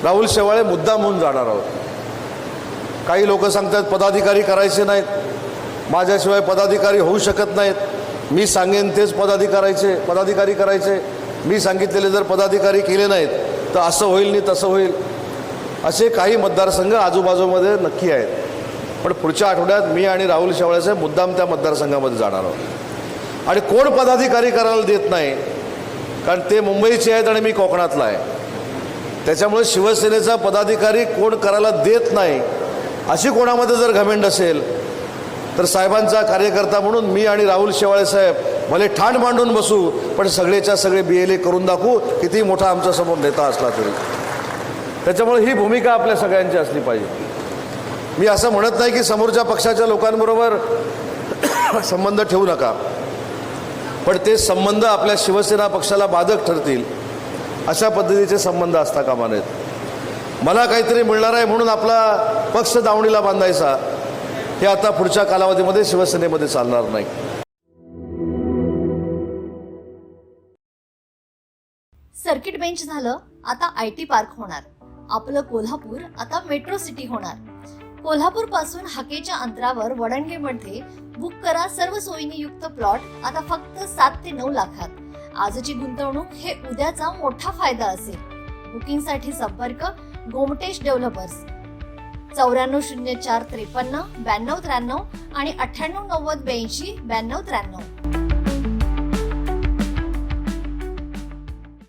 राहुल शेवाळे मुद्दाम होऊन जाणार आहोत. काही लोक सांगतात पदाधिकारी करायचे नाहीत, माझ्याशिवाय पदाधिकारी होऊ शकत नाहीत, मी सांगेन तेच पदाधिकारी करायचे, मी सांगितलेले जर पदाधिकारी केले नाहीत तर असं होईल नाही तसं होईल. असे काही मतदारसंघ आजूबाजूमध्ये नक्की आहेत. पण पुढच्या आठवड्यात मी आणि राहुल शेवाळेसाहेब मुद्दाम त्या मतदारसंघामध्ये जाणार आहोत. आणि कोण पदाधिकारी करायला देत नाही, कारण ते मुंबईचे आहेत आणि मी कोकणातला आहे. त्याच्यामुळे शिवसेनेचा पदाधिकारी कोण करायला देत नाही अशी कोणामध्ये जर घमेंड असेल तर साहेबांचा कार्यकर्ता म्हणून मी आणि राहुल शेवाळे साहेब भले ठाण मांडून बसू, पण सगळेच्या सगळे BLA करून दाखवू, किती मोठा आमच्यासमोर नेता असला तरी. त्याच्यामुळे ही भूमिका आपल्या सगळ्यांची असली पाहिजे. मी असं म्हणत नाही की समोरच्या पक्षाच्या लोकांबरोबर संबंध ठेवू नका, पण ते संबंध आपल्या शिवसेना पक्षाला बाधक ठरतील अशा पद्धतीचे संबंध असता कामा नयेत. मला काहीतरी मिळणार आहे म्हणून आपला पक्ष दावणीला बांधायचा हे आता पुढच्या कालावधीमध्ये शिवसेनेमध्ये चालणार नाही. सर्किट बेंच झालं, आता IT पार्क होणार. आपलं कोल्हापूर आता मेट्रो सिटी होणार. कोल्हापूर पासून हाकेच्या अंतरावर वडणगेमध्ये बुक करा सर्व सोयींनी युक्त प्लॉट आता फक्त 7 ते 9 लाखात. आजची गुंतवणूक हे उद्याचा मोठा फायदा असेल. बुकिंगसाठी संपर्क गोमटेश डेव्हलपर्स 940453 9293 आणि 989082 9293.